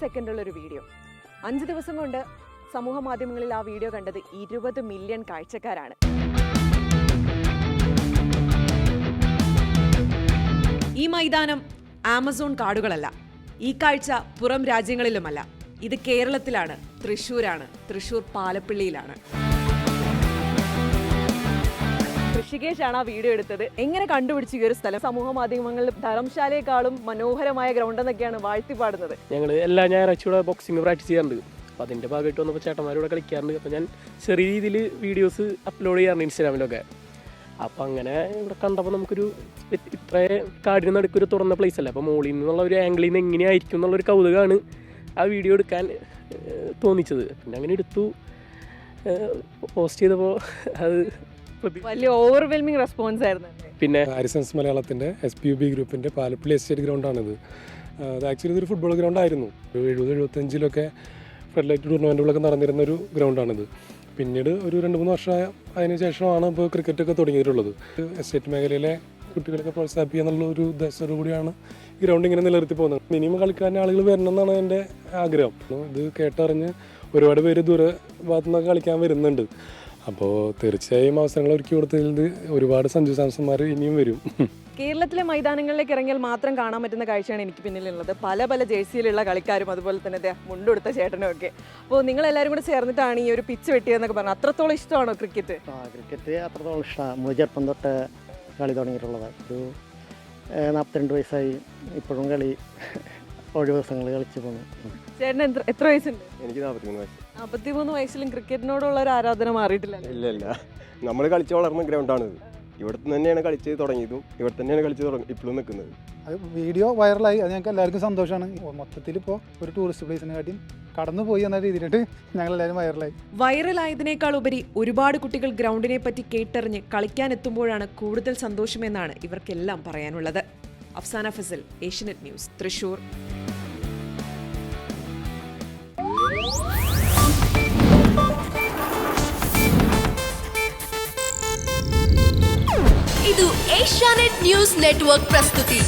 സെക്കൻഡുള്ള ഒരു വീഡിയോ. 5 ദിവസം കൊണ്ട് സമൂഹ മാധ്യമങ്ങളിൽ ആ വീഡിയോ കണ്ടത് 20 മില്യൺ കാഴ്ചക്കാരാണ്. ഈ മൈതാനം ആമസോൺ കാടുകളല്ല, ഈ കാഴ്ച പുറം രാജ്യങ്ങളിലുമല്ല, ഇത് കേരളത്തിലാണ്, തൃശ്ശൂരാണ്, തൃശ്ശൂർ പാലപ്പിള്ളിയിലാണ്. ഋഷികേഷാണ് ആ വീഡിയോ എടുത്തത്. എങ്ങനെ കണ്ടുപിടിച്ചു ഈ ഒരു സ്ഥലം? സമൂഹ മാധ്യമങ്ങളിൽ ധർമ്മശാലയെക്കാളും മനോഹരമായ ഗ്രൗണ്ട് എന്നൊക്കെയാണ് വാഴ്ത്തിപ്പാടുന്നത്. ഞങ്ങൾ എല്ലാ ഞായറാഴ്ച ബോക്സിംഗ് പ്രാക്ടീസ് ചെയ്യാറുണ്ട്. അപ്പോൾ അതിൻ്റെ ഭാഗമായിട്ട് വന്നപ്പോൾ ചേട്ടന്മാരോട് കളിക്കാറുണ്ട്. അപ്പോൾ ഞാൻ ചെറിയ രീതിയിൽ വീഡിയോസ് അപ്ലോഡ് ചെയ്യാറുണ്ട് ഇൻസ്റ്റാഗ്രാമിലൊക്കെ. അപ്പോൾ അങ്ങനെ ഇവിടെ കണ്ടപ്പോൾ നമുക്കൊരു ഇത്ര കാടിന് നടുക്കൊരു തുറന്ന പ്ലേസ് അല്ല, അപ്പോൾ മുകളിൽ നിന്നുള്ള ഒരു ആംഗിളിൽ നിന്ന് എങ്ങനെയായിരിക്കും എന്നുള്ളൊരു കൗതുകമാണ് ആ വീഡിയോ എടുക്കാൻ തോന്നിച്ചത്. പിന്നെ അങ്ങനെ എടുത്തു, പോസ്റ്റ് ചെയ്തപ്പോൾ അത് വലിയ ഓവർവെൽമിംഗ് റെസ്പോൺസ് ആയിരുന്നു. പിന്നെ ഹാരിസൺസ് മലയാളത്തിൻ്റെ SPUB ഗ്രൂപ്പിൻ്റെ പാലപ്പിള്ളി എസ്റ്റേറ്റ് ഗ്രൗണ്ടാണിത്. അത് ആക്ച്വലി ഇതൊരു ഫുട്ബോൾ ഗ്രൗണ്ടായിരുന്നു. ഒരു 70-75 ഫ്ലഡ് ടൂർണമെൻറ്റുകളൊക്കെ നടന്നിരുന്ന ഒരു ഗ്രൗണ്ടാണിത്. പിന്നീട് ഒരു 2-3 വർഷം അതിന് ശേഷമാണ് ഇപ്പോൾ ക്രിക്കറ്റൊക്കെ തുടങ്ങിയിട്ടുള്ളത്. എസ്റ്റേറ്റ് മേഖലയിലെ കുട്ടികളൊക്കെ പ്രോത്സാഹിപ്പിക്കുക എന്നുള്ള ഒരു ഉദ്ദേശത്തോടു കൂടിയാണ് ഈ ഗ്രൗണ്ട് ഇങ്ങനെ നിലനിർത്തി പോകുന്നത്. മിനിമം കളിക്കാൻ ആളുകൾ വരണം എന്നാണ് എൻ്റെ ആഗ്രഹം. ഇത് കേട്ടറിഞ്ഞ് ഒരുപാട് പേര് ദൂര ഭാഗത്തു നിന്നൊക്കെ കളിക്കാൻ വരുന്നുണ്ട്. അപ്പോൾ തീർച്ചയായും അവസരങ്ങൾ ഒരുക്കി കൊടുത്തതിൽ ഒരുപാട് സഞ്ജു സാംസന്മാർ ഇനിയും വരും. കേരളത്തിലെ മൈതാനങ്ങളിലേക്ക് ഇറങ്ങിയാൽ മാത്രം കാണാൻ പറ്റുന്ന കാഴ്ചയാണ് എനിക്ക് പിന്നിലുള്ളത്. പല പല ജേഴ്സിയിലുള്ള കളിക്കാരും അതുപോലെ തന്നെ മുണ്ടെടുത്ത ചേട്ടനും ഒക്കെ. അപ്പോൾ നിങ്ങളെല്ലാവരും കൂടെ ചേർന്നിട്ടാണ് ഈ ഒരു പിച്ച് വെട്ടിയതെന്നൊക്കെ പറഞ്ഞു. അത്രത്തോളം ഇഷ്ടമാണോ ക്രിക്കറ്റ്? ക്രിക്കറ്റ് അത്രത്തോളം ഇഷ്ടമാണ്. നമ്മൾ ചെറുപ്പം തൊട്ട് കളി തുടങ്ങിയിട്ടുള്ളത്. ഒരു 42 വയസ്സായി, ഇപ്പോഴും കളി ഒഴിവ് ദിവസങ്ങൾ കളിച്ചു പോകുന്നു. ചേട്ടന് എത്ര വയസ്സുണ്ട്? എനിക്ക് 43 വയസ്സ്. 43 വയസ്സിലും ക്രിക്കറ്റിനോടുള്ള ഒരു ആരാധന മാറിയിട്ടില്ല? ഇല്ല, നമ്മൾ കളിച്ച് വളർന്ന ഗ്രൗണ്ടാണിത്. ഇവിടെ തന്നെയാണ് കളിച്ച് തുടങ്ങിയതും ഇവിടെ തന്നെയാണ് കളിച്ച് ഇപ്പോഴും നിൽക്കുന്നത്. അത് വീഡിയോ വൈറലായി, അത് ഞങ്ങൾക്ക് എല്ലാവർക്കും സന്തോഷമാണ്. മൊത്തത്തിൽ ഇപ്പോൾ ഒരു ടൂറിസ്റ്റ് പ്ലേസിനെ കാട്ടിയും കടന്നു പോയി എന്ന രീതിയിലിട്ട് ഞങ്ങളെല്ലാവരും വൈറലായതിനേക്കാൾ ഉപരി ഒരുപാട് കുട്ടികൾ ഗ്രൗണ്ടിനെ പറ്റി കേട്ടറിഞ്ഞ് കളിക്കാനെത്തുമ്പോഴാണ് കൂടുതൽ സന്തോഷമെന്നാണ് ഇവർക്കെല്ലാം പറയാനുള്ളത്. അഫ്സാന ഫസൽ, ഏഷ്യനെറ്റ് ന്യൂസ്, തൃശ്ശൂർ. ಇದು ಏಷ್ಯಾನೆಟ್ ನ್ಯೂಸ್ ನೆಟ್ವರ್ಕ್ ಪ್ರಸ್ತುತಿ.